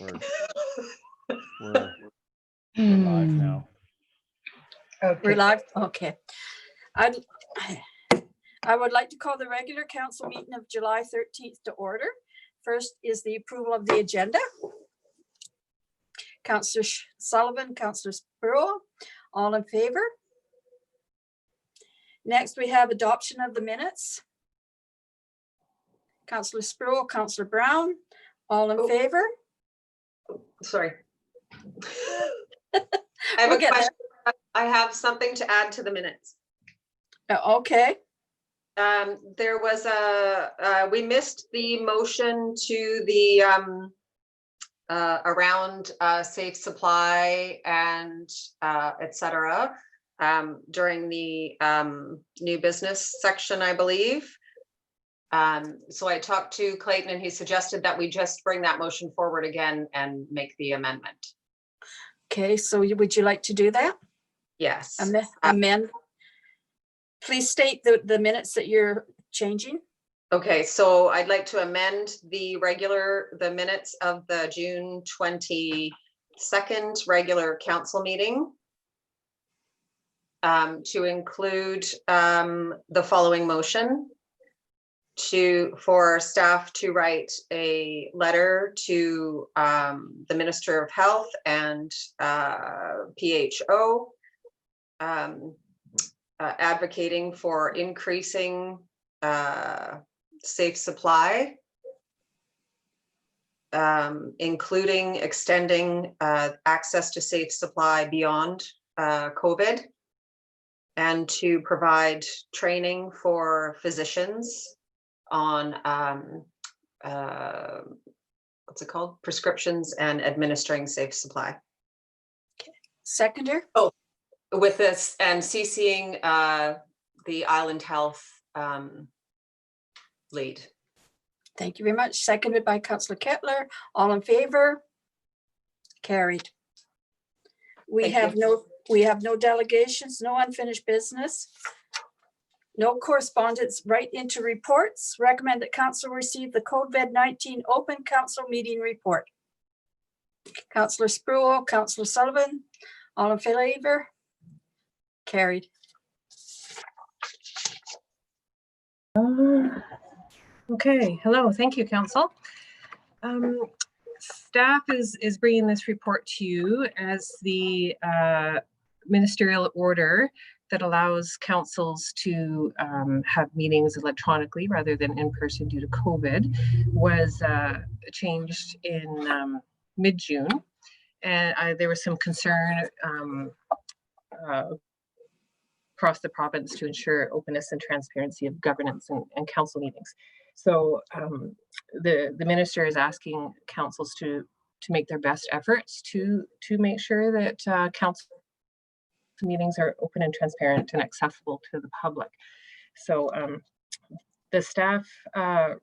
We're live now. Okay. We're live. Okay. I would like to call the regular council meeting of July 13th to order. First is the approval of the agenda. Councillor Sullivan, Councillor Sproul, all in favor? Next, we have adoption of the minutes. Councillor Sproul, Councillor Brown, all in favor? Sorry. I have We'll a get there. question. I have something to add to the minutes. Okay, There was we missed the motion to the around safe supply and et cetera during the new business section, I believe. So I talked to Clayton and he suggested that we just bring that motion forward again and make the amendment. okay, so would you like to do that? Yes. Amend. Please state the minutes that you're changing. Okay, so I'd like to amend the minutes of the June 22nd regular council meeting to include the following motion: for staff to write a letter to the Minister of Health and PHO advocating for increasing safe supply, including extending access to safe supply beyond COVID, and to provide training for physicians on what's it called? Prescriptions and administering safe supply. Seconder? With this and CCing the Island Health lead. Thank you very much. Seconded by Councillor Kettler. All in favor? Carried. We Thank have no delegations, no unfinished business, no correspondence, right into reports. Recommend that council receive the COVID-19 open council meeting report. Councillor Sproul, Councillor Sullivan, all in favor? Carried. Okay, hello, thank you, Council. Staff is bringing this report to you as the ministerial order that allows councils to have meetings electronically rather than in person due to COVID was changed in mid-June. And there was some concern across the province to ensure openness and transparency of governance and council meetings. So the minister is asking councils to make their best efforts to make sure that council meetings are open and transparent and accessible to the public. So the staff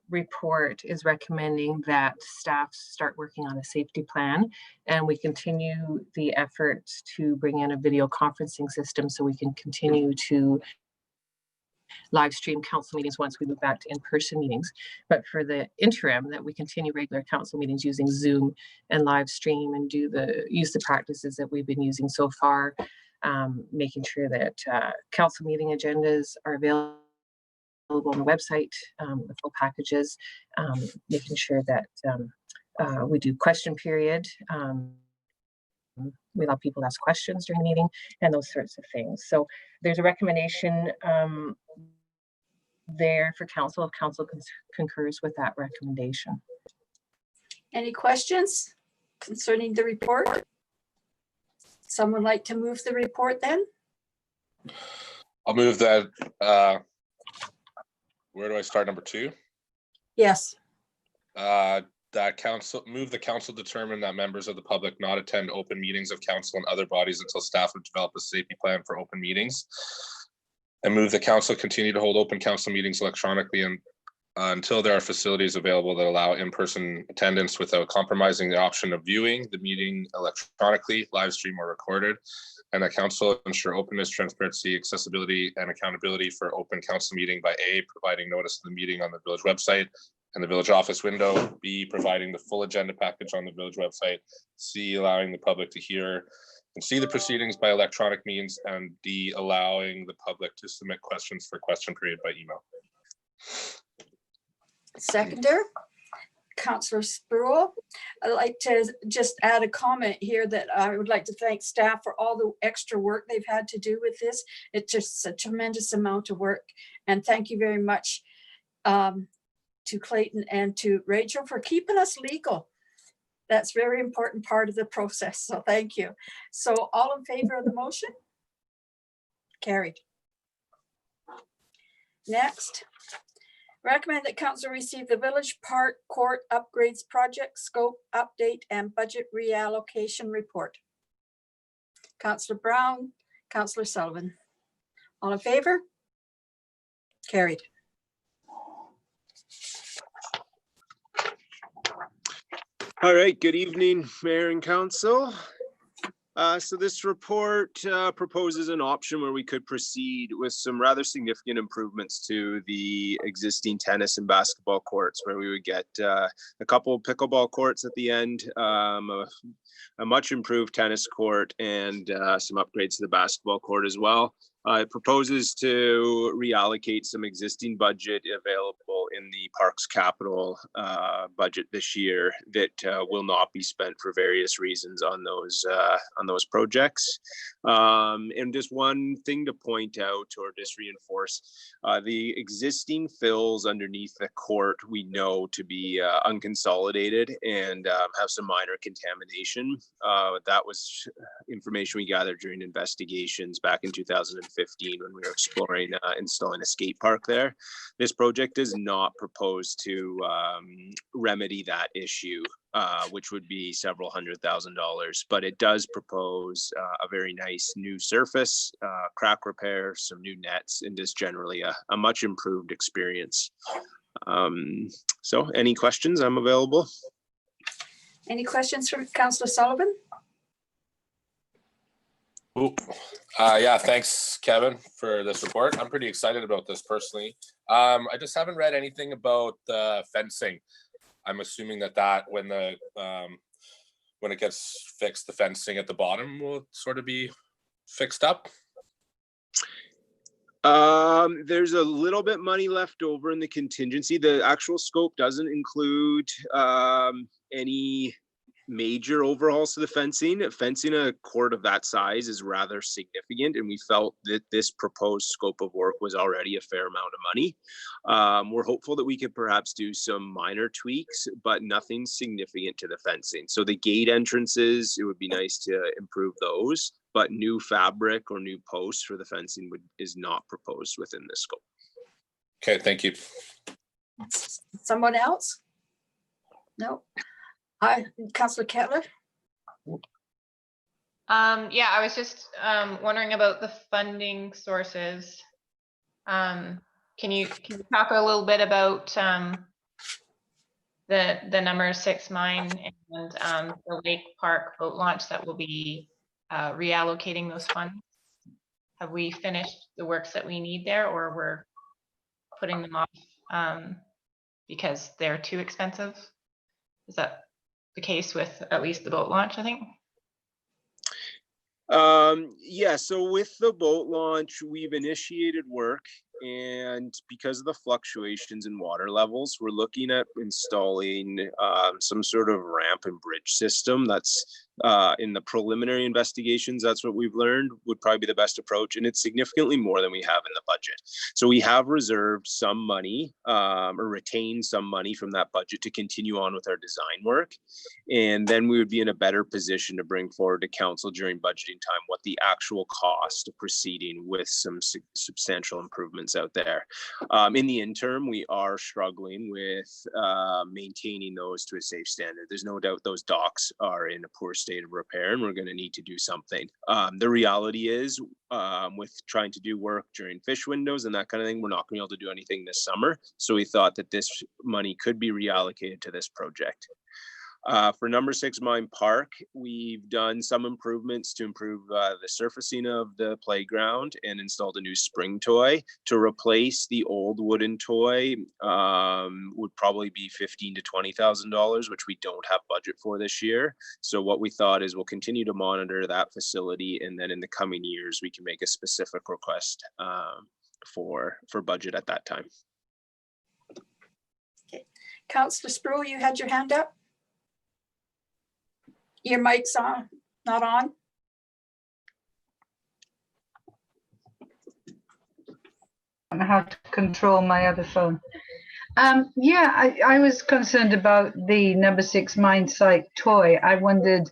report is recommending that staff start working on a safety plan, and we continue the efforts to bring in a video conferencing system so we can continue to live stream council meetings once we move back to in-person meetings. But for the interim, that we continue regular council meetings using Zoom and live stream and use the practices that we've been using so far, making sure that council meeting agendas are available on the website, the full packages, making sure that we do question period. We allow people to ask questions during the meeting and those sorts of things. So there's a recommendation there for council if council concurs with that recommendation. Any questions concerning the report? Someone like to move the report then? I'll move that. Where do I start? Number 2? Yes. That the council determine that members of the public not attend open meetings of council and other bodies until staff have developed a safety plan for open meetings. And move the council continue to hold open council meetings electronically and until there are facilities available that allow in-person attendance without compromising the option of viewing the meeting electronically, live stream or recorded. And the council ensure openness, transparency, accessibility, and accountability for open council meeting by A, providing notice of the meeting on the village website, and the village office window. B, providing the full agenda package on the village website. C, allowing the public to hear and see the proceedings by electronic means. And D, allowing the public to submit questions for question period by email. Seconder, Councillor Sproul. I'd like to just add a comment here that I would like to thank staff for all the extra work they've had to do with this. It's just a tremendous amount of work. And thank you very much to Clayton and to Rachel for keeping us legal. That's a very important part of the process. So thank you. So all in favor of the motion? Carried. Next. Recommend that council receive the Village Park Court Upgrades Project Scope Update and Budget Reallocation Report. Councillor Brown, Councillor Sullivan. All in favor? Carried. All right, good evening, Mayor and Council. So this report proposes an option where we could proceed with some rather significant improvements to the existing tennis and basketball courts, where we would get a couple of pickleball courts at the end, a much improved tennis court, and some upgrades to the basketball court as well. It proposes to reallocate some existing budget available in the Parks Capital budget this year that will not be spent for various reasons on those projects. And just one thing to point out or just reinforce, the existing fills underneath the court we know to be unconsolidated and have some minor contamination. That was information we gathered during investigations back in 2015 when we were exploring installing a skate park there. This project does not propose to remedy that issue, which would be several $100,000, but it does propose a very nice new surface, crack repair, some new nets, and just generally a much improved experience. So any questions? I'm available. Any questions from Councillor Sullivan? Yeah, thanks, Kevin, for this report. I'm pretty excited about this personally. I just haven't read anything about the fencing. I'm assuming that when it gets fixed, the fencing at the bottom will sort of be fixed up. There's a little bit money left over in the contingency. The actual scope doesn't include any major overhauls to the fencing. Fencing a court of that size is rather significant, and we felt that this proposed scope of work was already a fair amount of money. We're hopeful that we could perhaps do some minor tweaks, but nothing significant to the fencing. So the gate entrances, it would be nice to improve those, but new fabric or new posts for the fencing is not proposed within this scope. Okay, thank you. Someone else? No. Hi, Councillor Kettler. Yeah, I was just wondering about the funding sources. Can you talk a little bit about the number 6 mine and the Lake Park boat launch that will be reallocating those funds? Have we finished the works that we need there, or we're putting them off because they're too expensive? Is that the case with at least the boat launch, I think? Yeah, so with the boat launch, we've initiated work, and because of the fluctuations in water levels, we're looking at installing some sort of ramp and bridge system. That's in the preliminary investigations, that's what we've learned would probably be the best approach, and it's significantly more than we have in the budget. So we have reserved some money or retained some money from that budget to continue on with our design work, and then we would be in a better position to bring forward to council during budgeting time what the actual cost of proceeding with some substantial improvements out there. In the interim, we are struggling with maintaining those to a safe standard. There's no doubt those docks are in a poor state of repair, and we're going to need to do something. The reality is, with trying to do work during fish windows and that kind of thing, we're not going to be able to do anything this summer. So we thought that this money could be reallocated to this project. For number 6 Mine Park, we've done some improvements to improve the surfacing of the playground and installed a new spring toy. To replace the old wooden toy would probably be $15,000 to $20,000, which we don't have budget for this year. So what we thought is we'll continue to monitor that facility, and then in the coming years we can make a specific request for budget at that time. Councillor Sproul, you had your hand up? Your mic's on, not on? I don't know how to control my other phone. Yeah, I was concerned about the number 6 mine site toy. I wondered,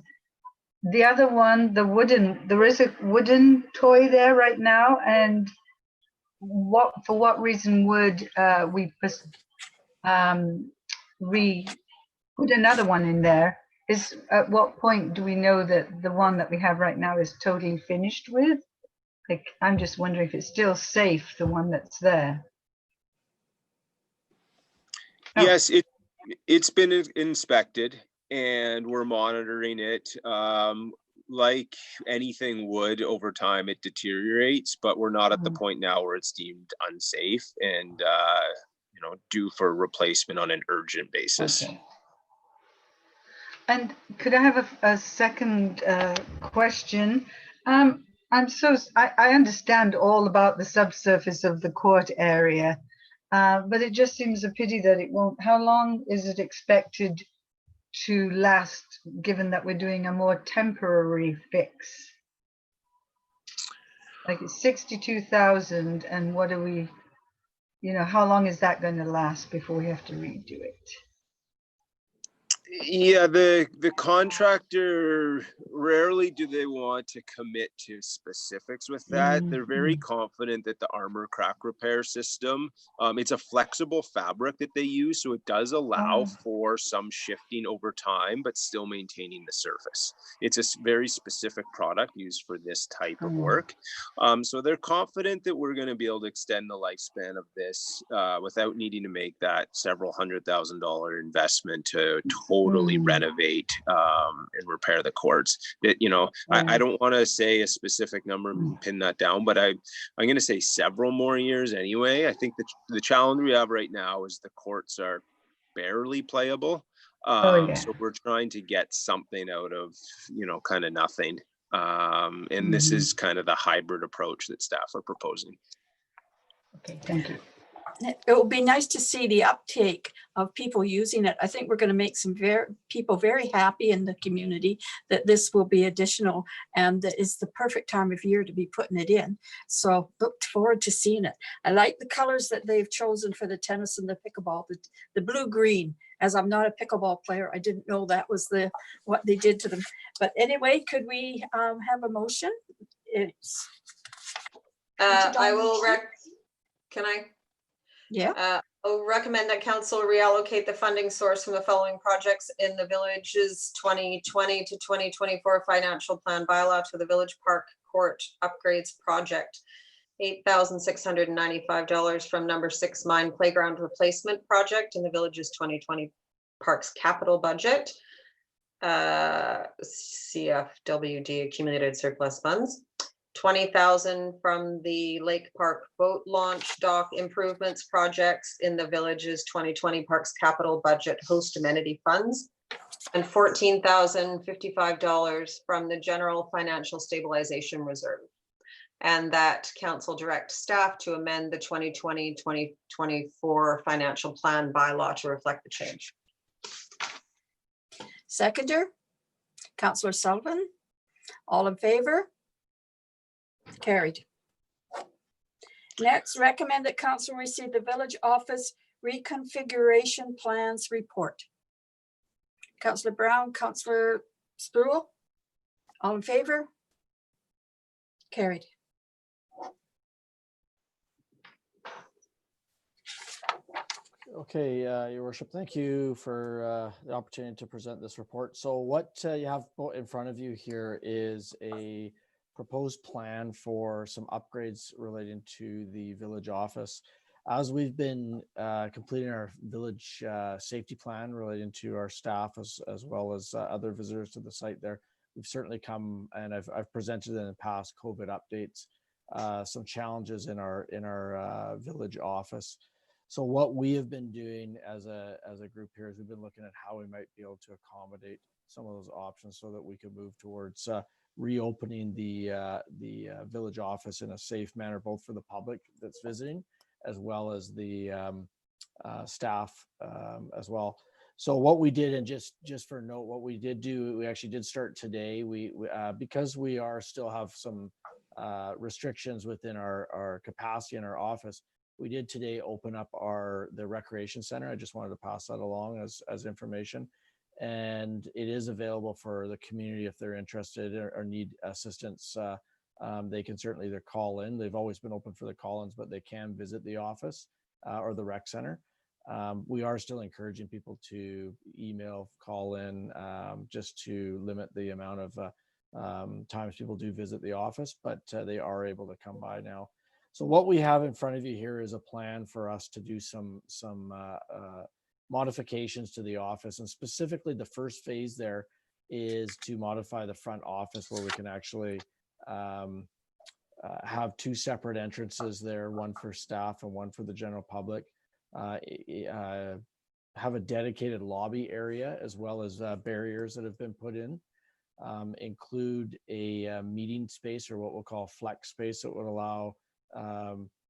the other one, there is a wooden toy there right now, and for what reason would we put another one in there? At what point do we know that the one that we have right now is totally finished with? Like, I'm just wondering if it's still safe, the one that's there. Oh. Yes, it's been inspected and we're monitoring it. Like anything would, over time it deteriorates, but we're not at the point now where it's deemed unsafe and due for replacement on an urgent basis. Okay. And could I have a second question? I understand all about the subsurface of the court area, but it just seems a pity that it won't. How long is it expected to last, given that we're doing a more temporary fix? Like it's 62,000, and what are we, how long is that going to last before we have to redo it? Yeah, the contractor, rarely do they want to commit to specifics with that. They're very confident that the armor crack repair system, it's a flexible fabric that they use, so it does allow for some shifting over time, but still maintaining the surface. It's a very specific product used for this type of work. So they're confident that we're going to be able to extend the lifespan of this without needing to make that several $100,000 investment to totally renovate and repair the courts. That I don't want to say a specific number and pin that down, but I'm going to say several more years anyway. I think the challenge we have right now is the courts are barely playable. So we're trying to get something out of kind of nothing. And this is kind of the hybrid approach that staff are proposing. Okay, thank you. It would be nice to see the uptake of people using it. I think we're going to make some people very happy in the community that this will be additional, and that it's the perfect time of year to be putting it in. So look forward to seeing it. I like the colors that they've chosen for the tennis and the pickleball, the blue-green. As I'm not a pickleball player, I didn't know that was what they did to them. But anyway, could we have a motion? I will can I? Yeah. I'll recommend that council reallocate the funding source from the following projects in the village's 2020 to 2024 financial plan bylaw to the Village Park Court Upgrades Project. $8,695 from number 6 Mine Playground Replacement Project in the village's 2020 Parks capital budget. CFWD accumulated surplus funds. 20,000 from the Lake Park Boat Launch Dock Improvements Projects in the village's 2020 Parks Capital Budget Host Amenity Funds, and $14,055 from the General Financial Stabilization Reserve. And that council direct staff to amend the 2020-2024 financial plan bylaw to reflect the change. Seconder, Councillor Sullivan, all in favor? Carried. Next, recommend that council receive the village office reconfiguration plans report. Councillor Brown, Councillor Sproul, all in favor? Carried. Okay, Your Worship, thank you for the opportunity to present this report. So what you have in front of you here is a proposed plan for some upgrades relating to the village office. As we've been completing our village safety plan relating to our staff as well as other visitors to the site there, we've certainly come, and I've presented in the past COVID updates, some challenges in our village office. So what we have been doing as a group here is we've been looking at how we might be able to accommodate some of those options so that we can move towards reopening the village office in a safe manner, both for the public that's visiting as well as the staff as well. So what we did, and just for note, what we did do, we actually did start today. We because we are still have some restrictions within our capacity in our office, we did today open up the recreation center. I just wanted to pass that along as information. And it is available for the community if they're interested or need assistance. They can certainly either call in. They've always been open for the call-ins, but they can visit the office or the rec center. We are still encouraging people to email, call in, just to limit the amount of times people do visit the office, but they are able to come by now. So what we have in front of you here is a plan for us to do some modifications to the office, and specifically the first phase there is to modify the front office where we can actually have two separate entrances there, one for staff and one for the general public. Have a dedicated lobby area as well as barriers that have been put in. Include a meeting space, or what we'll call flex space, that would allow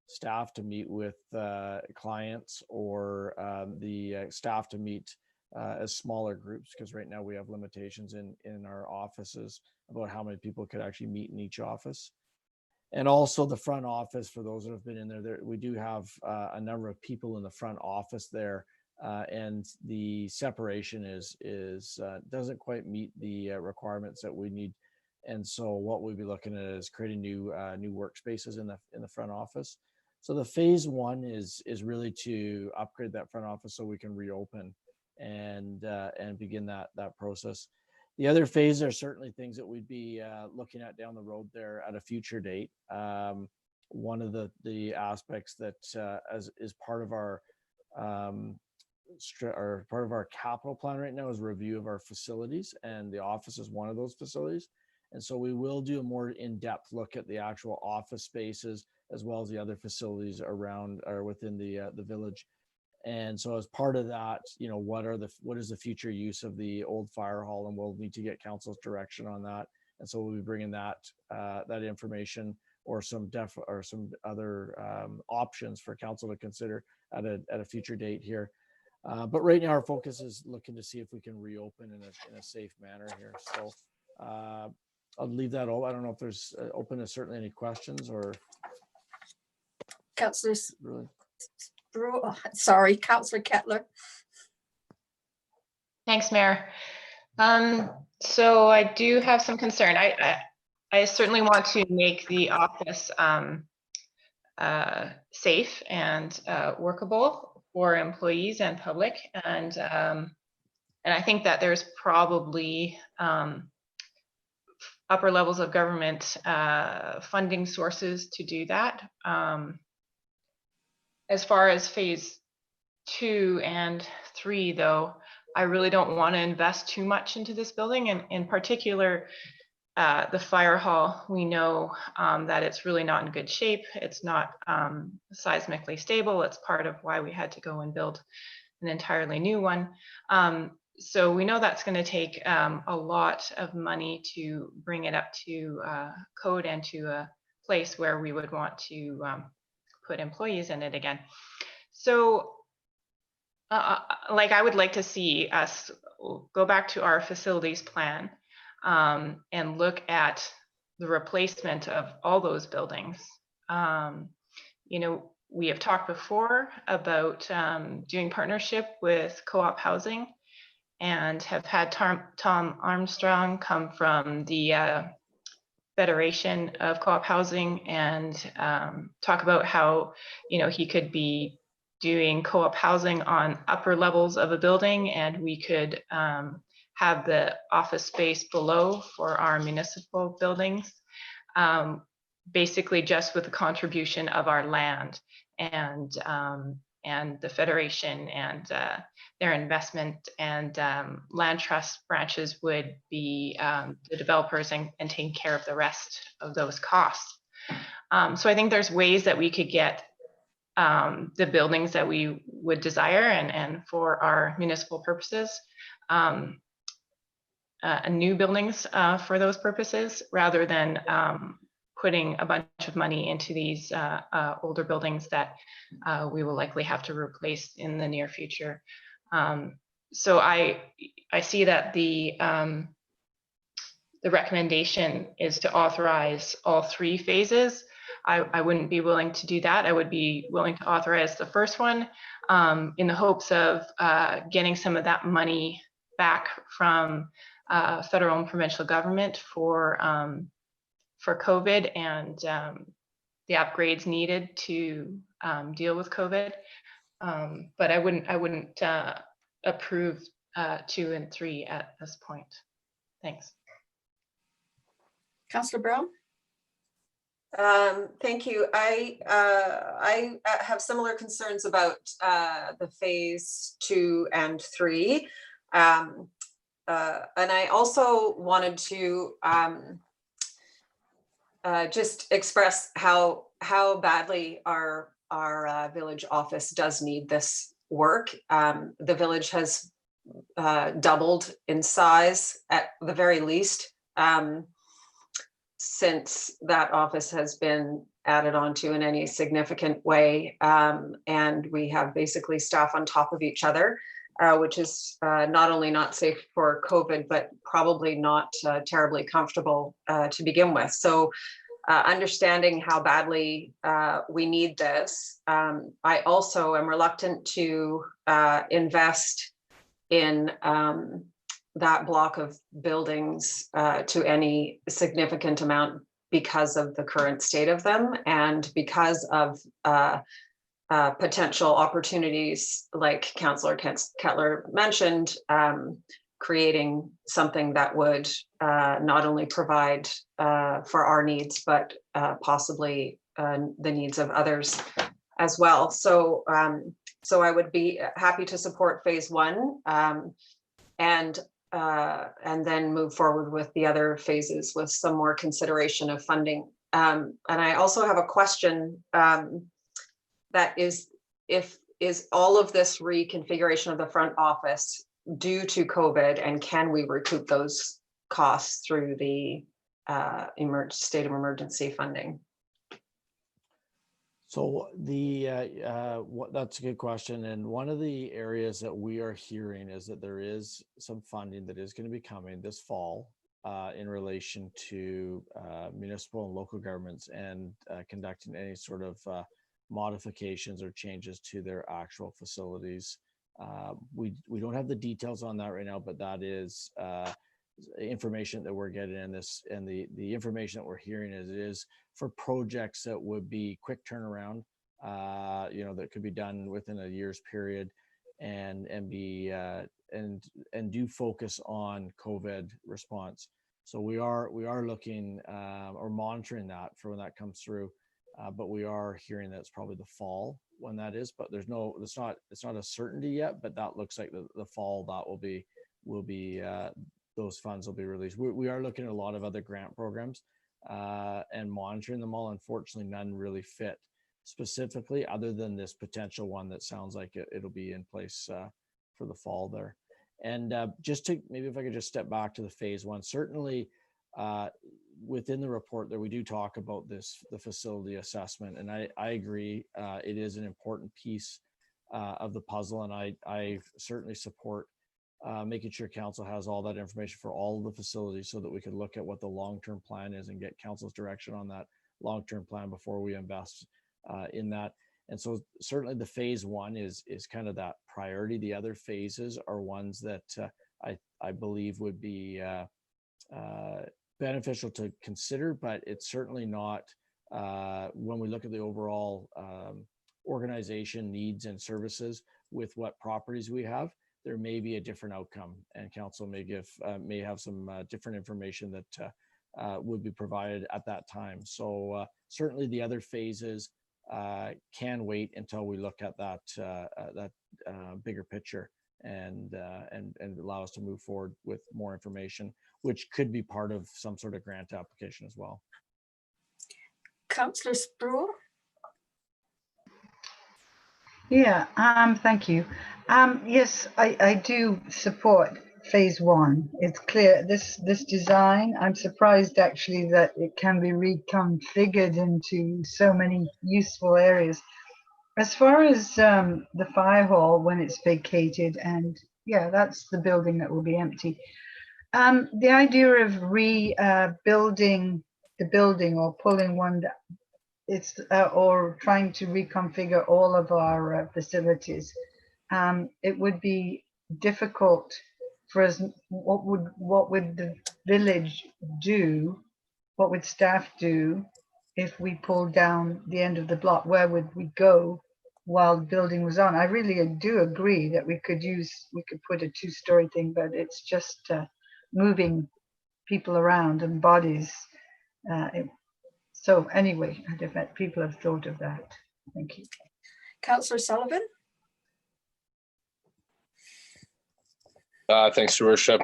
staff to meet with clients, or the staff to meet as smaller groups, because right now we have limitations in our offices about how many people could actually meet in each office. And also the front office, for those that have been in there, we do have a number of people in the front office there, and the separation doesn't quite meet the requirements that we need. And so what we'll be looking at is creating new workspaces in the front office. So the phase one is really to upgrade that front office so we can reopen and begin that process. The other phase are certainly things that we'd be looking at down the road there at a future date. One of the aspects that is part of our capital plan right now is review of our facilities, and the office is one of those facilities. And so we will do a more in-depth look at the actual office spaces as well as the other facilities around or within the village. And so as part of that, what is the future use of the old fire hall, and we'll need to get council's direction on that. And so we'll be bringing that information or some other options for council to consider at a future date here. But right now our focus is looking to see if we can reopen in a safe manner here. So I'll leave that all. I don't know if there's open to certainly any questions or. Councillor, Really? Councillor Kettler. Thanks, Mayor. So I do have some concern. I certainly want to make the office safe and workable for employees and public, and I think that there's probably upper levels of government funding sources to do that. As far as phase 2 and 3, though, I really don't want to invest too much into this building, and in particular, the fire hall. We know that it's really not in good shape. It's not seismically stable. It's part of why we had to go and build an entirely new one. So we know that's going to take a lot of money to bring it up to code and to a place where we would want to put employees in it again. So I would like to see us go back to our facilities plan and look at the replacement of all those buildings. We have talked before about doing partnership with Co-op Housing, and have had Tom Armstrong come from the Federation of Co-op Housing and talk about how he could be doing co-op housing on upper levels of a building, and we could have the office space below for our municipal buildings, basically just with the contribution of our land. and the Federation and their investment and land trust branches would be the developers and taking care of the rest of those costs. So I think there's ways that we could get the buildings that we would desire and for our municipal purposes, new buildings for those purposes, rather than putting a bunch of money into these older buildings that we will likely have to replace in the near future. So I see that the recommendation is to authorize all 3 phases. I wouldn't be willing to do that. I would be willing to authorize the first one in the hopes of getting some of that money back from federal and provincial government for COVID and the upgrades needed to deal with COVID. But I wouldn't approve 2 and 3 at this point. Thanks. Councillor Brown? Thank you. I have similar concerns about the phase 2 and 3. And I also wanted to just express how badly our village office does need this work. The village has doubled in size at the very least since that office has been added onto in any significant way. And we have basically staff on top of each other, which is not only not safe for COVID, but probably not terribly comfortable to begin with. So understanding how badly we need this, I also am reluctant to invest in that block of buildings to any significant amount because of the current state of them and because of potential opportunities like Councillor Kettler mentioned, creating something that would not only provide for our needs, but possibly the needs of others as well. So I would be happy to support phase 1 and then move forward with the other phases with some more consideration of funding. And I also have a question that is all of this reconfiguration of the front office due to COVID, and can we recoup those costs through the state of emergency funding? So that's a good question. And one of the areas that we are hearing is that there is some funding that is going to be coming this fall in relation to municipal and local governments and conducting any sort of modifications or changes to their actual facilities. We don't have the details on that right now, but that is information that we're getting in this, and the information that we're hearing is for projects that would be quick turnaround, that could be done within a year's period, and do focus on COVID response. So we are looking or monitoring that for when that comes through, but we are hearing that it's probably the fall when that is. But it's not a certainty yet. But that looks like the fall that will be those funds will be released. We are looking at a lot of other grant programs and monitoring them all. Unfortunately, none really fit specifically, other than this potential one that sounds like it'll be in place for the fall there. And just to maybe, if I could just step back to the phase 1, certainly within the report there we do talk about the facility assessment, and I agree it is an important piece of the puzzle, and I certainly support making sure council has all that information for all of the facilities so that we could look at what the long-term plan is and get council's direction on that long-term plan before we invest in that. And so certainly the phase 1 is kind of that priority. The other phases are ones that I believe would be beneficial to consider, but it's certainly not when we look at the overall organization needs and services with what properties we have. There may be a different outcome, and council may have some different information that would be provided at that time. So certainly the other phases can wait until we look at that bigger picture and allow us to move forward with more information, which could be part of some sort of grant application as well. Councillor Sproul? Yeah, thank you. Yes, I do support phase one. It's clear this design, I'm surprised actually that it can be reconfigured into so many useful areas. As far as the fire hall when it's vacated, and yeah, that's the building that will be empty. The idea of rebuilding the building or pulling one down, it's or trying to reconfigure all of our facilities. It would be difficult for us. What would the village do? What would staff do if we pulled down the end of the block? Where would we go while the building was on? I really do agree that we could put a two-story thing, but it's just moving people around and bodies. So anyway, I bet people have thought of that. Thank you. Councillor Sullivan? Thanks, Your Worship.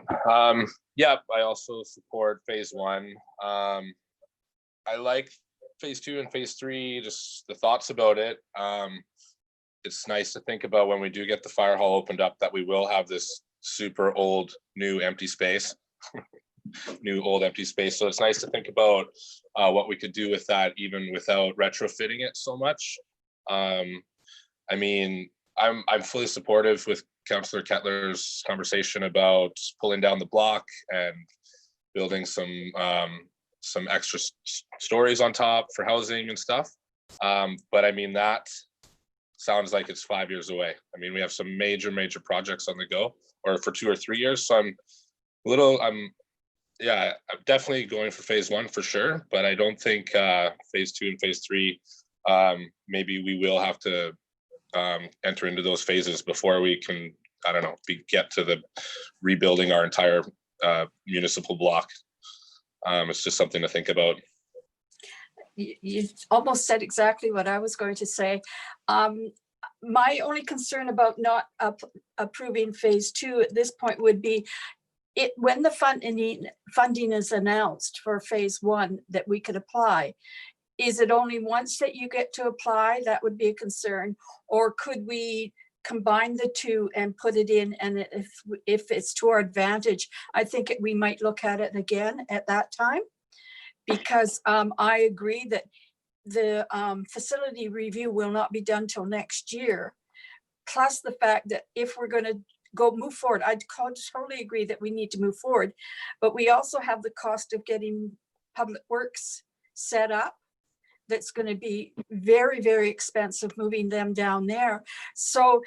Yeah, I also support phase one. I like phase two and phase three, just the thoughts about it. It's nice to think about when we do get the fire hall opened up that we will have this super old, new empty space. New old empty space. So it's nice to think about what we could do with that even without retrofitting it so much. I mean, I'm fully supportive with Councillor Kettler's conversation about pulling down the block and building some extra stories on top for housing and stuff. But I mean, that sounds like it's 5 years away. I mean, we have some major projects on the go, or for 2 or 3 years. So yeah, I'm definitely going for phase one for sure, but I don't think phase two and phase three, maybe we will have to enter into those phases before we can, I don't know, get to the rebuilding our entire municipal block. It's just something to think about. You almost said exactly what I was going to say. My only concern about not approving phase two at this point would be when the funding is announced for phase one that we could apply. Is it only once that you get to apply? That would be a concern. Or could we combine the two and put it in? And if it's to our advantage, I think we might look at it again at that time. Because I agree that the facility review will not be done till next year. Plus the fact that if we're going to move forward, I totally agree that we need to move forward, but we also have the cost of getting public works set up. That's going to be very expensive, moving them down there. So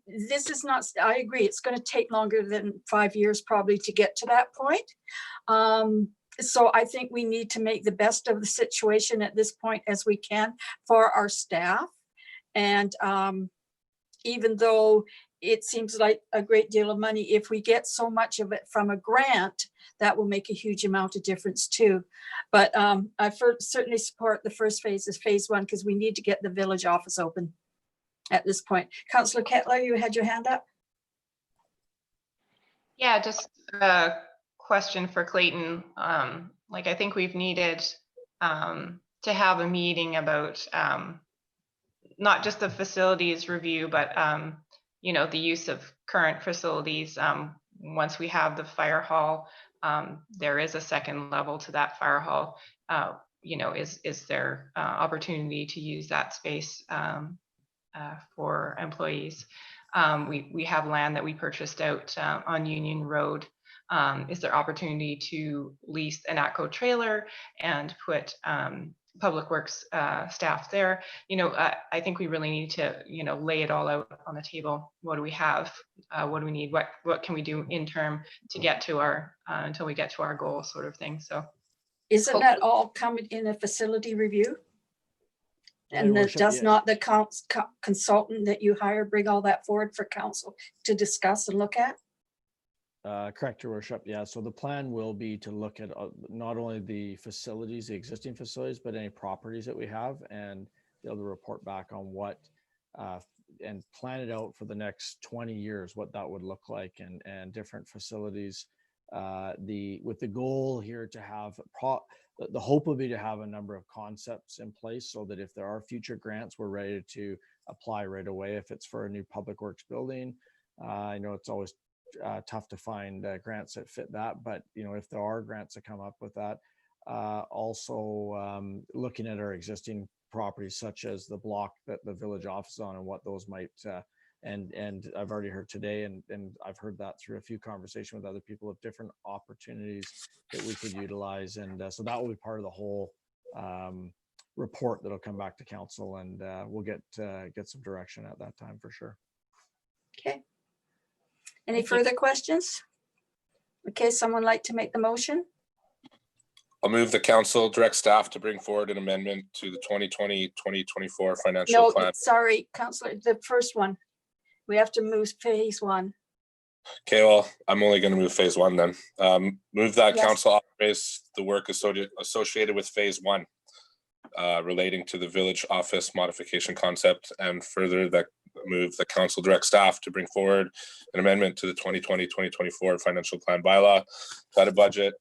this is not, I agree, it's going to take longer than 5 years probably to get to that point. So I think we need to make the best of the situation at this point as we can for our staff. And even though it seems like a great deal of money, if we get so much of it from a grant, that will make a huge amount of difference too. But I certainly support the first phase is phase one, because we need to get the village office open at this point. Councillor Kettler, you had your hand up? Yeah, just a question for Clayton. Like, I think we've needed to have a meeting about not just the facilities review, but you know, the use of current facilities. Once we have the fire hall, there is a second level to that fire hall. You know, is there opportunity to use that space for employees? We have land that we purchased out on Union Road. Is there opportunity to lease an ATCO trailer and put public works staff there? You know, I think we really need to, you know, lay it all out on the table. What do we have? What do we need? What can we do in term to get to our until we get to our goal, sort of thing. So isn't that all coming in a facility review? And Worship, does yes. not the consultant that you hire bring all that forward for council to discuss and look at? Correct, Your Worship. Yeah, so the plan will be to look at not only the facilities, the existing facilities, but any properties that we have, and be able to report back on what and plan it out for the next 20 years, what that would look like, and different facilities. With the goal here to have the hope would be to have a number of concepts in place so that if there are future grants, we're ready to apply right away. If it's for a new public works building, I know it's always tough to find grants that fit that, but if there are grants that come up with that, also looking at our existing properties such as the block that the village office is on and what those might and I've already heard today and I've heard that through a few conversations with other people of different opportunities that we could utilize, and so that will be part of the whole report that'll come back to council, and we'll get some direction at that time for sure. Okay. Any further questions? Okay, someone like to make the motion? I'll move the council direct staff to bring forward an amendment to the 2020-2024 financial No, plan. sorry, Councillor, the first one. We have to move phase one. Okay, well, I'm only going to move phase one then. Move that Yes. council authorize the work associated with phase one relating to the village office modification concept, and further that move the council direct staff to bring forward an amendment to the 2020-2024 financial plan bylaw, cut a budget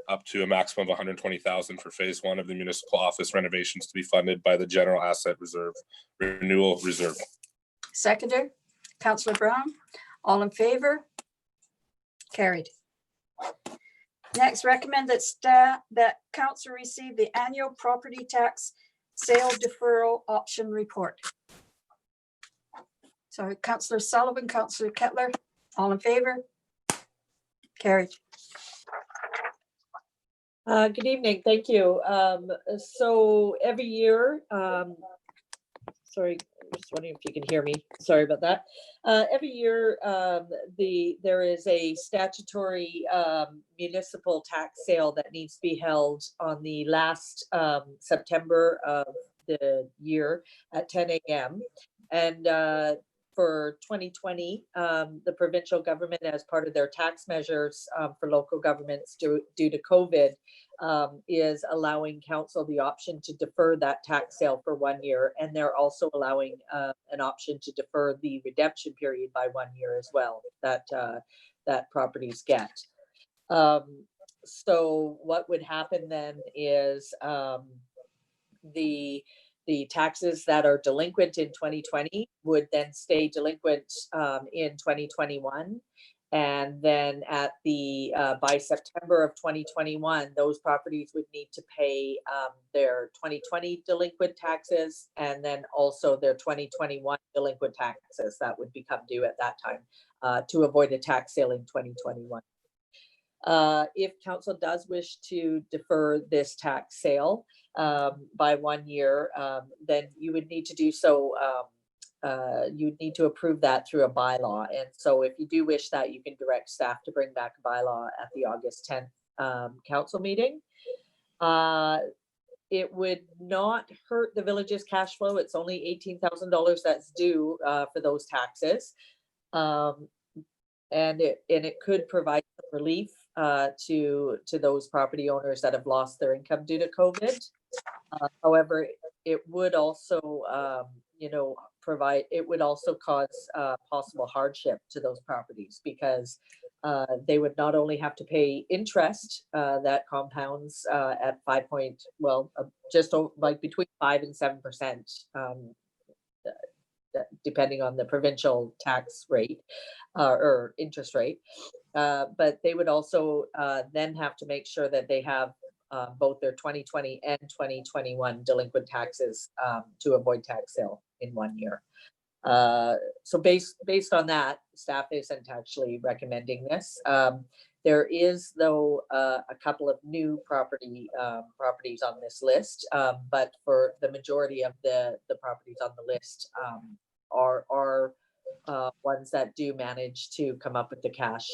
up to a maximum of 120,000 for phase one of the municipal office renovations to be funded by the general asset reserve renewal reserve. Seconder, Councillor Brown, all in favor? Carried. Next, recommend that council receive the annual property tax sale deferral option report. So Councillor Sullivan, Councillor Kettler, all in favor? Carried. Good evening, thank you. So every year, sorry, I'm just wondering if you can hear me. Sorry about that. Every year, there is a statutory municipal tax sale that needs to be held on the last September of the year at 10 a.m. And for 2020, the provincial government, as part of their tax measures for local governments due to COVID, is allowing council the option to defer that tax sale for 1 year. And they're also allowing an option to defer the redemption period by 1 year as well, that properties get. So what would happen then is the taxes that are delinquent in 2020 would then stay delinquent in 2021. And then at by September of 2021, those properties would need to pay their 2020 delinquent taxes, and then also their 2021 delinquent taxes that would become due at that time to avoid a tax sale in 2021. If council does wish to defer this tax sale by 1 year, then you would need to do so. You'd need to approve that through a bylaw. And so if you do wish that, you can direct staff to bring back a bylaw at the August 10th council meeting. It would not hurt the village's cash flow. It's only $18,000 that's due for those taxes. And it could provide some relief to those property owners that have lost their income due to COVID. However, it would also, it would also cause possible hardship to those properties, because they would not only have to pay interest that compounds at just like between 5 and 7%, depending on the provincial tax rate or interest rate. But they would also then have to make sure that they have both their 2020 and 2021 delinquent taxes to avoid tax sale in 1 year. So based on that, staff isn't actually recommending this. There is, though, a couple of new properties on this list, but for the majority of the properties on the list are ones that do manage to come up with the cash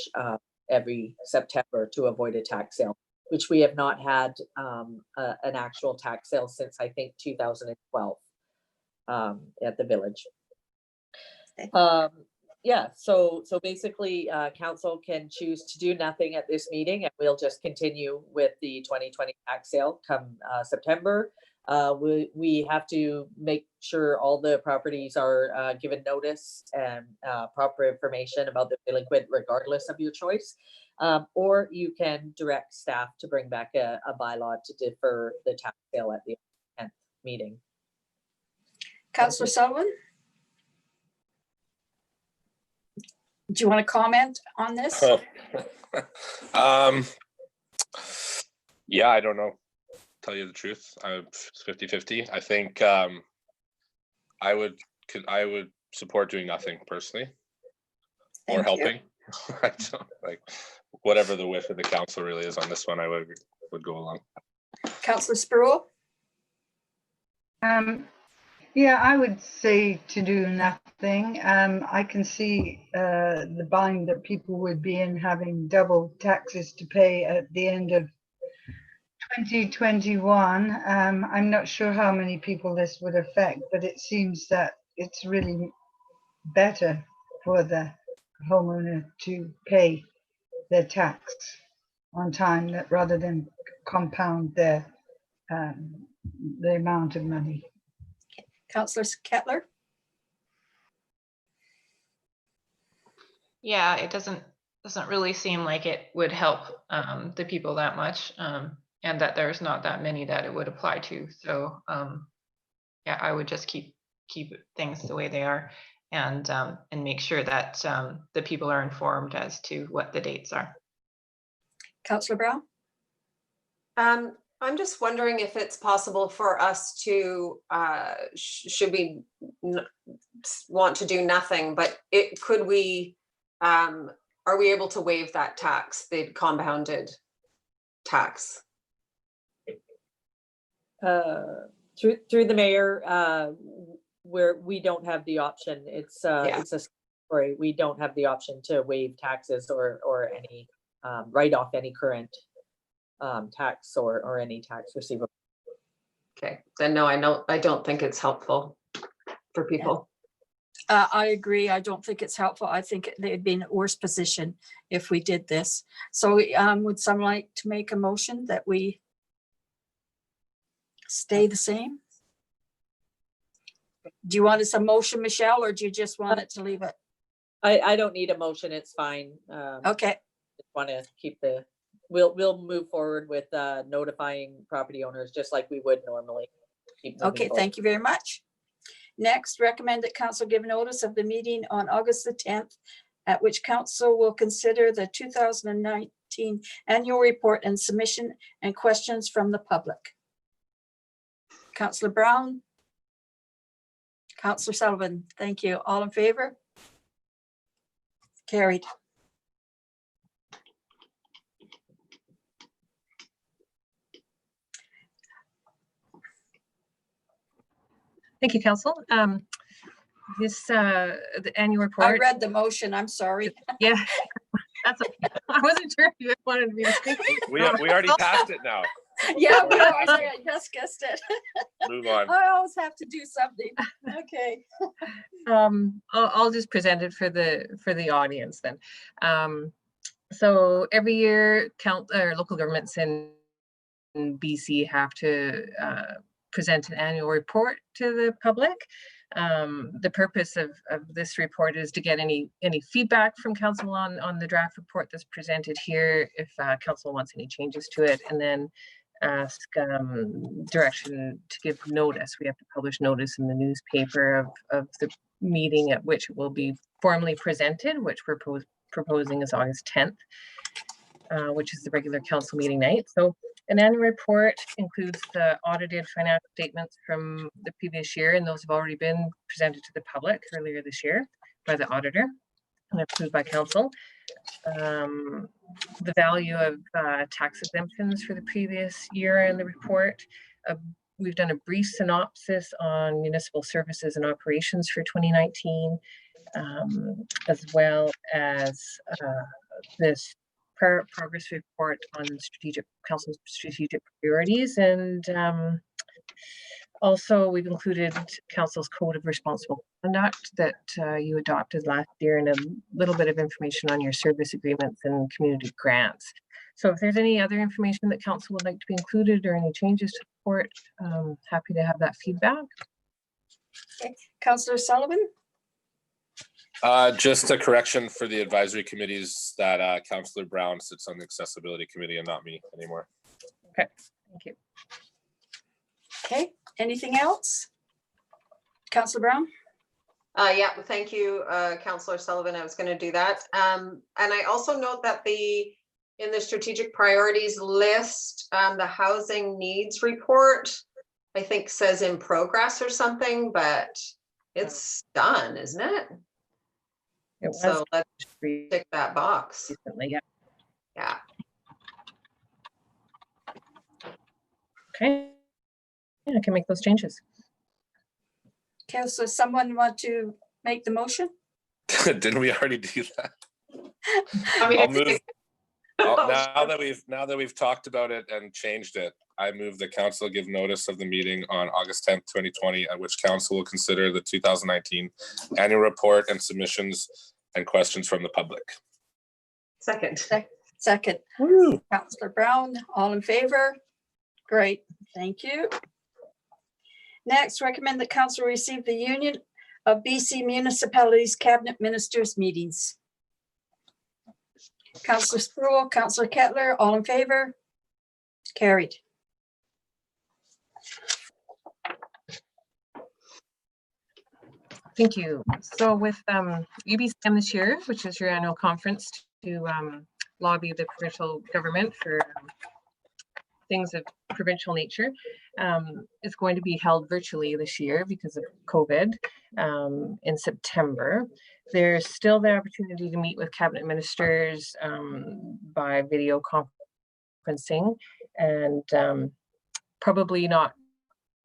every September to avoid a tax sale, which we have not had an actual tax sale since, I think, 2012 at the village. Yeah, so basically, council can choose to do nothing at this meeting, and we'll just continue with the 2020 tax sale come September. We have to make sure all the properties are given notice and proper information about the delinquent regardless of your choice. Or you can direct staff to bring back a bylaw to defer the tax sale at the 10th meeting. Councillor Sullivan? Do you want to comment on this? Yeah, I don't know. Tell you the truth, I'm 50-50. I think I would support doing nothing personally, or Thank you. helping. I don't like whatever the wish of the council really is on this one. I would go along. Councillor Sproul? Yeah, I would say to do nothing. I can see the bind that people would be in, having double taxes to pay at the end of 2021. I'm not sure how many people this would affect, but it seems that it's really better for the homeowner to pay their tax on time, rather than compound the amount of money. Councillor Kettler? Yeah, it doesn't really seem like it would help the people that much, and that there's not that many that it would apply to. So yeah, I would just keep things the way they are, and make sure that the people are informed as to what the dates are. Councillor Brown? I'm just wondering if it's possible for us to, should we want to do nothing, but could we, are we able to waive that tax, the compounded tax? Through the mayor, where we don't have the option. It's a story. We don't have the option to waive taxes or any write off any current tax or any tax receivable. Okay, then no, I don't think it's helpful for people. I agree. I don't think it's helpful. I think they'd be in a worse position if we did this. So would someone like to make a motion that we stay the same? Do you want us a motion, Michelle, or do you just want it to leave it? I don't need a motion. It's fine. Okay. Just want to keep the. We'll move forward with notifying property owners just like we would normally. Okay, thank you very much. Next, recommend that council give notice of the meeting on August the 10th, at which council will consider the 2019 annual report and submission and questions from the public. Councillor Brown? Councillor Sullivan, thank you. All in favor? Carried. Thank you, Council. The annual I report. read the motion. I'm sorry. Yeah, that's okay. I wasn't sure if you wanted me to speak. We already passed it now. Yeah, we always I just guessed it. Move on. I always have to do something. Okay. I'll just present it for the audience then. So every year, local governments in BC have to present an annual report to the public. The purpose of this report is to get any feedback from council on the draft report that's presented here, if council wants any changes to it, and then ask direction to give notice. We have to publish notice in the newspaper of the meeting at which it will be formally presented, which we're proposing is August 10th, which is the regular council meeting night. So an annual report includes the audited financial statements from the previous year, and those have already been presented to the public earlier this year by the auditor and approved by council. The value of tax exemptions for the previous year in the report. We've done a brief synopsis on municipal services and operations for 2019, as well as this progress report on council's strategic priorities, and Also, we've included Council's Code of Responsible Conduct that you adopted last year, and a little bit of information on your service agreements and community grants. So if there's any other information that Council would like to be included or any changes to the report, happy to have that feedback. Councillor Sullivan? Just a correction for the advisory committees that Councillor Brown sits on the accessibility committee and not me anymore. Okay, thank you. Okay, anything else? Councillor Brown? Yeah, thank you, Councillor Sullivan. I was going to do that. And I also note that in the strategic priorities list, the housing needs report, I think says in progress or something, but it's done, isn't it? It was So let's tick that box. recently, yeah. Yeah. Okay, yeah, I can make those changes. Okay, so someone want to make the motion? Didn't we already do that? I mean, I'll it's- move. Oh, Now that we've talked about it and changed it, I move the council give notice of the meeting on August 10th, 2020, at which council will consider the 2019 annual report and submissions and questions from the public. Second. Second. Councillor Brown, all in favor? Great, thank you. Next, recommend that council receive the Union of BC Municipalities Cabinet Ministers meetings. Councillor Sproul, Councillor Kettler, all in favor? Carried. Thank you. So with UBCM this year, which is your annual conference to lobby the provincial government for things of provincial nature, is going to be held virtually this year because of COVID in September. There's still the opportunity to meet with cabinet ministers by video conferencing, and probably not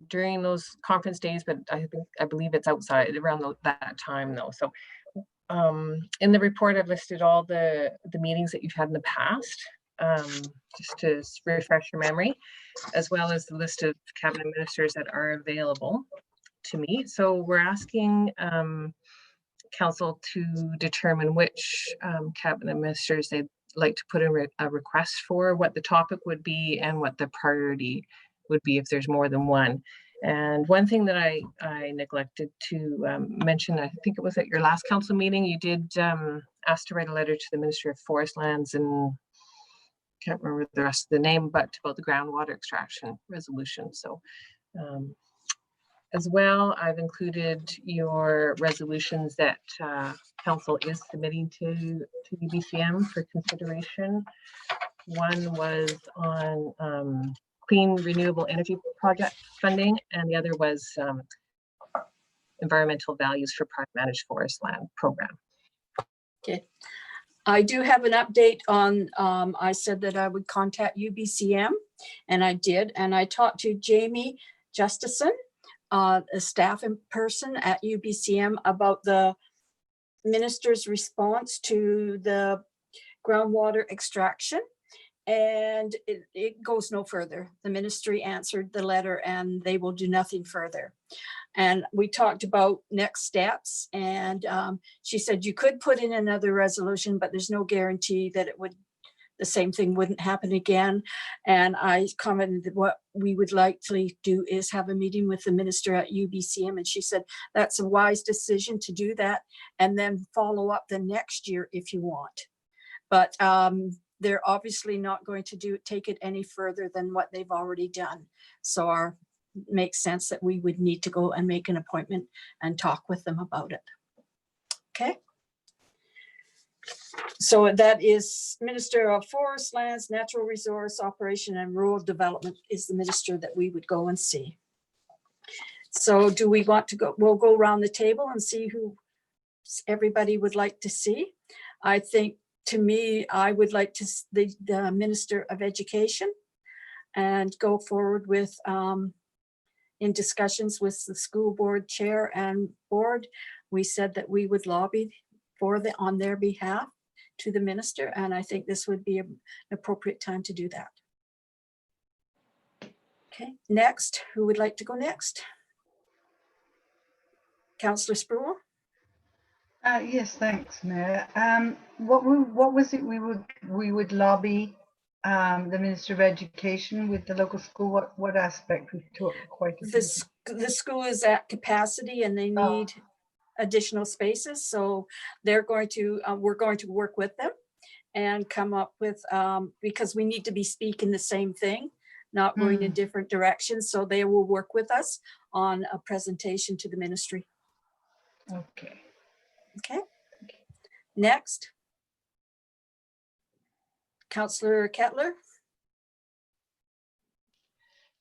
during those conference days, but I believe it's outside around that time though. So in the report, I've listed all the meetings that you've had in the past, just to refresh your memory, as well as the list of cabinet ministers that are available to meet. So we're asking council to determine which cabinet ministers they'd like to put in a request for, what the topic would be, and what the priority would be if there's more than one. And one thing that I neglected to mention, I think it was at your last council meeting, you did ask to write a letter to the Minister of Forest Lands, and can't remember the rest of the name, but about the groundwater extraction resolution. So as well, I've included your resolutions that council is submitting to UBCM for consideration. One was on clean renewable energy project funding, and the other was environmental values for private managed forest land program. Okay. I do have an update on, I said that I would contact UBCM, and I did, and I talked to Jamie Justison, a staff person at UBCM, about the minister's response to the groundwater extraction. And it goes no further. The ministry answered the letter and they will do nothing further. And we talked about next steps, and she said you could put in another resolution, but there's no guarantee that the same thing wouldn't happen again. And I commented that what we would likely do is have a meeting with the minister at UBCM. And she said, that's a wise decision to do that, and then follow up the next year if you want. But they're obviously not going to take it any further than what they've already done. So makes sense that we would need to go and make an appointment and talk with them about it. Okay. So that is Minister of Forest Lands, Natural Resource Operation and Rural Development is the minister that we would go and see. So do we want to go? We'll go around the table and see who everybody would like to see. I think, to me, I would like to see the Minister of Education and go forward with in discussions with the school board chair and board. We said that we would lobby on their behalf to the minister, and I think this would be an appropriate time to do that. Okay, next, who would like to go next? Councillor Sproul? Yes, thanks, Mayor. What was it we would lobby the Minister of Education with the local school? What aspect? We talked quite a bit. The school is at capacity and they need additional spaces. So they're going to, we're going to work with them and come up with, because we need to be speaking the same thing, not going in different directions. So they will work with us on a presentation to the ministry. Okay. Okay. Next. Councillor Kettler.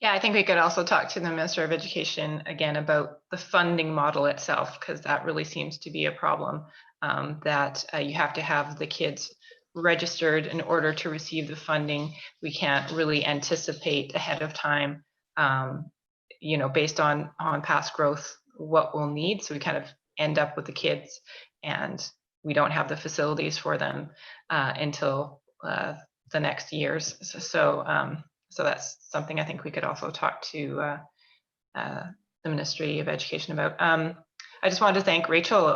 Yeah, I think we could also talk to the Minister of Education again about the funding model itself, because that really seems to be a problem, that you have to have the kids registered in order to receive the funding. We can't really anticipate ahead of time, you know, based on past growth, what we'll need. So we kind of end up with the kids and we don't have the facilities for them until the next years. So that's something I think we could also talk to the Ministry of Education about. I just wanted to thank Rachel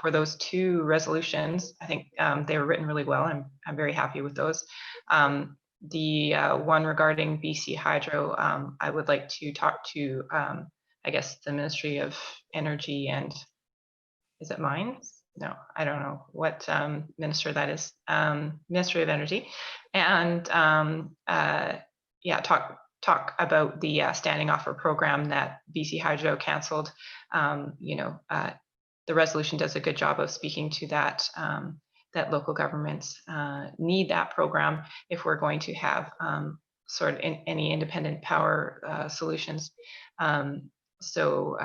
for those 2 resolutions. I think they were written really well. I'm very happy with those. The one regarding BC Hydro, I would like to talk to, I guess, the Ministry of Energy and, is it Mines? No, I don't know what minister that is. Ministry of Energy. And yeah, talk about the standing offer program that BC Hydro canceled. You know, the resolution does a good job of speaking to that, that local governments need that program if we're going to have sort of any independent power solutions. So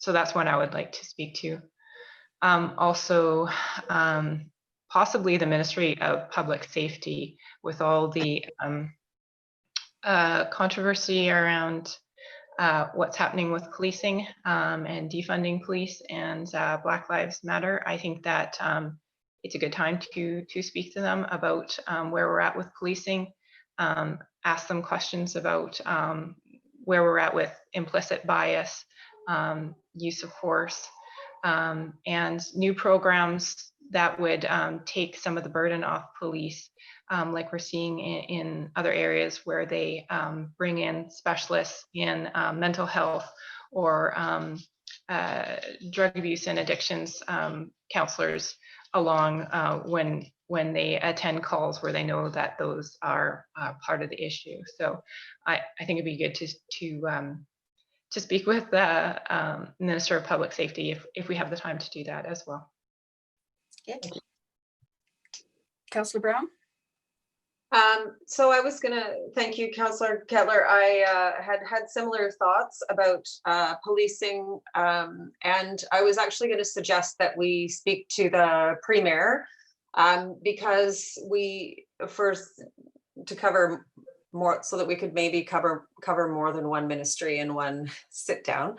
that's one I would like to speak to. Also, possibly the Ministry of Public Safety, with all the controversy around what's happening with policing and defunding police and Black Lives Matter. I think that it's a good time to speak to them about where we're at with policing, ask them questions about where we're at with implicit bias, use of force, and new programs that would take some of the burden off police, like we're seeing in other areas where they bring in specialists in mental health or drug abuse and addictions counselors along when they attend calls where they know that those are part of the issue. So I think it'd be good to speak with the Minister of Public Safety if we have the time to do that as well. Okay. Councillor Brown. So I was gonna thank you, Councillor Kettler. I had similar thoughts about policing, and I was actually going to suggest that we speak to the Premier, because we first to cover more, so that we could maybe cover more than one ministry in one sit down,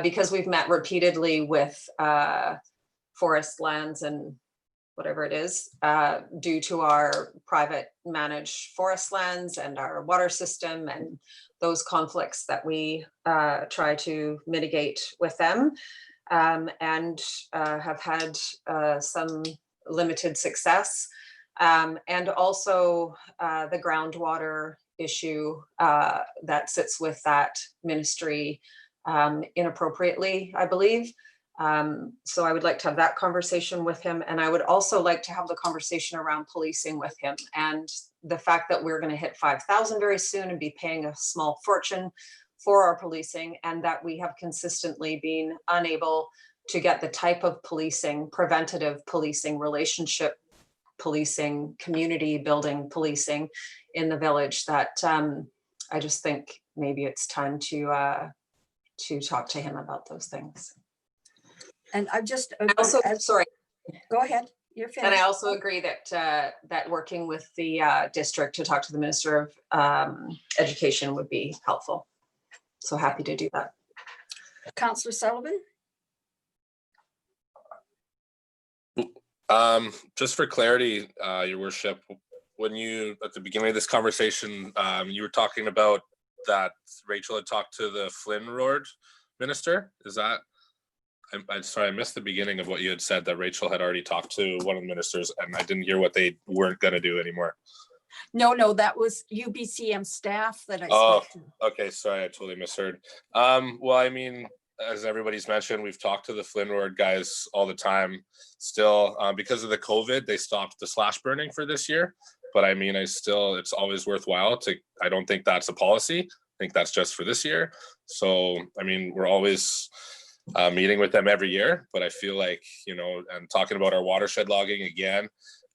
because we've met repeatedly with forest lands and whatever it is, due to our private managed forest lands and our water system and those conflicts that we try to mitigate with them, and have had some limited success. And also the groundwater issue that sits with that ministry inappropriately, I believe. So I would like to have that conversation with him. And I would also like to have the conversation around policing with him, and the fact that we're going to hit 5,000 very soon and be paying a small fortune for our policing, and that we have consistently been unable to get the type of policing, preventative policing, relationship policing, community building policing in the village, that I just think maybe it's time to talk to him about those things. And I just Also, sorry. Go ahead. You're finished. And I also agree that that working with the district to talk to the Minister of Education would be helpful. So happy to do that. Councillor Sullivan. Just for clarity, Your Worship, when you, at the beginning of this conversation, you were talking about that Rachel had talked to the Flynn Road minister. Is that? I'm sorry, I missed the beginning of what you had said, that Rachel had already talked to one of the ministers, and I didn't hear what they weren't going to do anymore. No, that was UBCM staff that I Oh, spoke to. okay, sorry, I totally misheard. Well, I mean, as everybody's mentioned, we've talked to the Flynn Road guys all the time. Still, because of the COVID, they stopped the slash burning for this year. But I mean, it's always worthwhile to, I don't think that's a policy. I think that's just for this year. So, I mean, we're always meeting with them every year, but I feel like, you know, and talking about our watershed logging again,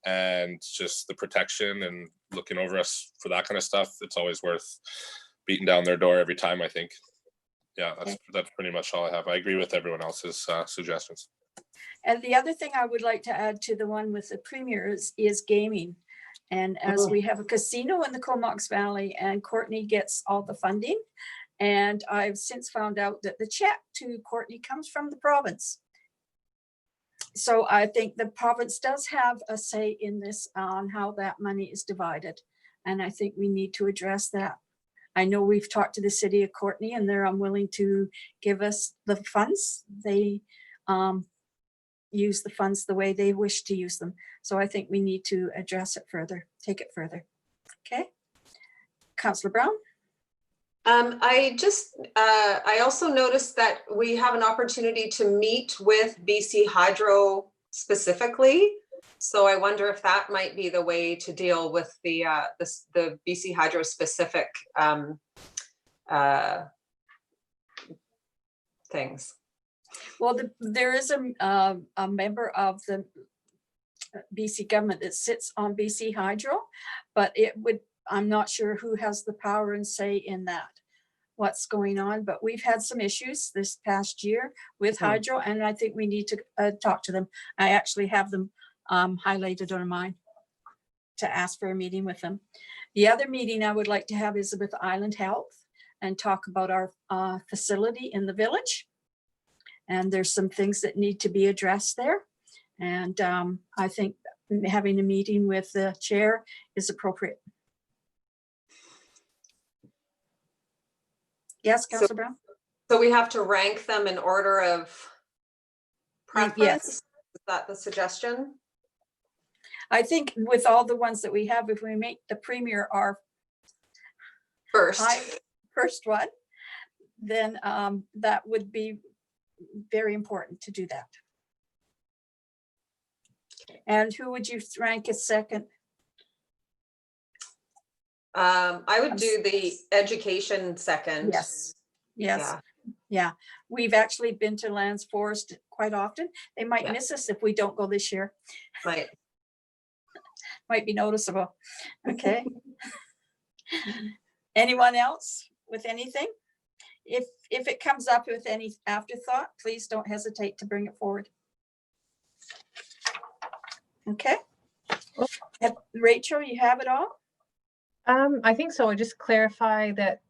and just the protection and looking over us for that kind of stuff, it's always worth beating down their door every time, I think. Yeah, that's pretty much all I have. I agree with everyone else's suggestions. And the other thing I would like to add to the one with the premier is gaming. And as we have a casino in the Comox Valley, and Courtney gets all the funding, and I've since found out that the check to Courtney comes from the province. So I think the province does have a say in this, on how that money is divided. And I think we need to address that. I know we've talked to the city of Courtney, and they're unwilling to give us the funds. They use the funds the way they wish to use them. So I think we need to address it further, take it further. Okay. Councillor Brown? I also noticed that we have an opportunity to meet with BC Hydro specifically. So I wonder if that might be the way to deal with the BC Hydro specific things. Well, there is a member of the BC government that sits on BC Hydro, but I'm not sure who has the power and say in that, what's going on, but we've had some issues this past year with Hydro, and I think we need to talk to them. I actually have them highlighted on mine to ask for a meeting with them. The other meeting I would like to have is with Island Health and talk about our facility in the village. And there's some things that need to be addressed there. And I think having a meeting with the chair is appropriate. Yes, Councillor Brown? So we have to rank them in order of preference? Yes. Is that the suggestion? I think with all the ones that we have, if we make the premier our First. first one, then that would be very important to do that. And who would you rank as second? I would do the education second. Yes, yes, Yeah. yeah. We've actually been to Lands Forest quite often. They might miss us if we don't go this year. Right. Might be noticeable. Okay. Anyone else with anything? If it comes up with any afterthought, please don't hesitate to bring it forward. Okay. Rachel, you have it all? I think so. Just clarify that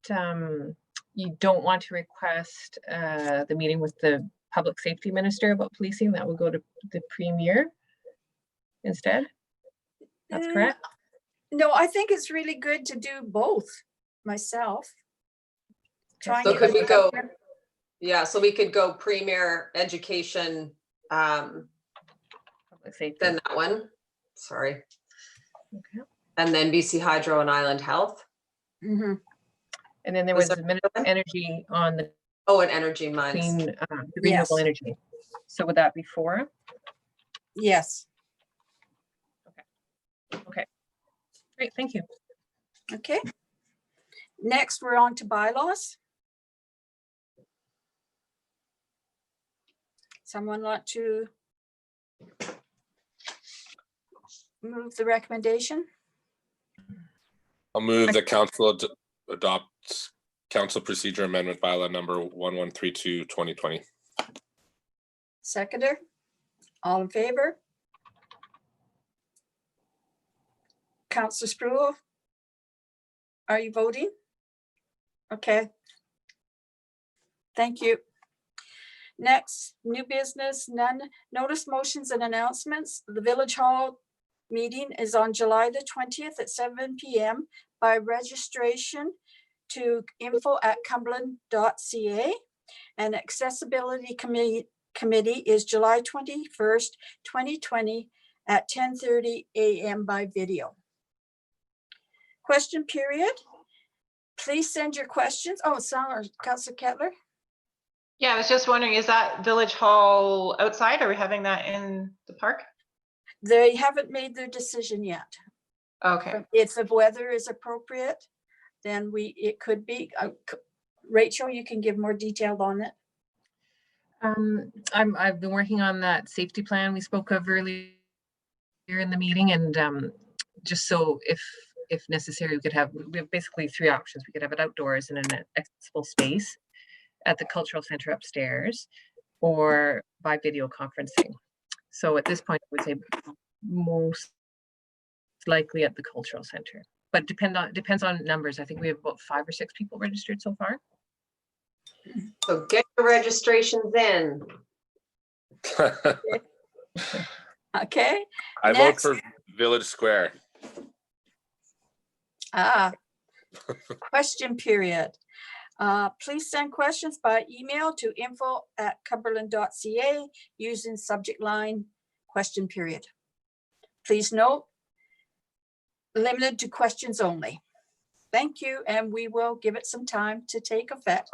you don't want to request the meeting with the public safety minister about policing. That will go to the premier instead. That's correct. No, I think it's really good to do both myself. Try and So get could we both go, out there. yeah, so we could go premier education, Public safety. then that one, sorry. Okay. And then BC Hydro and Island Health. Mhm. And then there Was was there a minute of energy on the Oh, and energy mines. clean, the Yes. renewable energy. So would that be 4? Yes, Okay. Great, thank you. okay. Next, we're on to bylaws. Someone want to move the recommendation? I'll move the council adopt council procedure amendment bylaw number 1132 2020. Seconder? All in favor? Councillor Sproul? Are you voting? Okay. Thank you. Next, new business, none. Notice motions and announcements. The Village Hall meeting is on July the 20th at 7 p.m. by registration. to info@cumberland.ca. And accessibility committee is July 21st, 2020 at 10:30 a.m. by video. Question period. Please send your questions. Oh, sorry, Councillor Kettler. Yeah, I was just wondering, is that Village Hall outside? Are we having that in the park? They haven't made their decision yet. Okay. If the weather is appropriate, then it could be. Rachel, you can give more detail on it. I've been working on that safety plan we spoke of earlier in the meeting, and just so if necessary, we have basically 3 options. We could have it outdoors in an accessible space at the cultural center upstairs, or by video conferencing. So at this point, I would say most likely at the cultural center, but depends on numbers. I think we have about 5 or 6 people registered so far. So get your registrations in. Okay. I vote Next. for Village Square. Question period. Please send questions by email to info@cumberland.ca using subject line question period. Please note, limited to questions only. Thank you, and we will give it some time to take effect.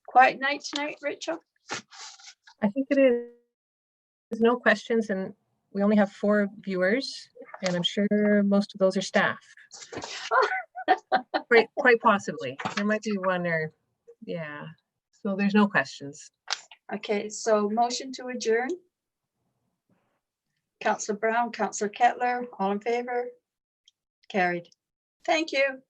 Quiet night tonight, Rachel? I think it is. There's no questions, and we only have 4 viewers, and I'm sure most of those are staff. Quite possibly. There might be 1 or, yeah. So there's no questions. Okay, so motion to adjourn. Councillor Brown, Councillor Kettler, all in favor? Carried. Thank you.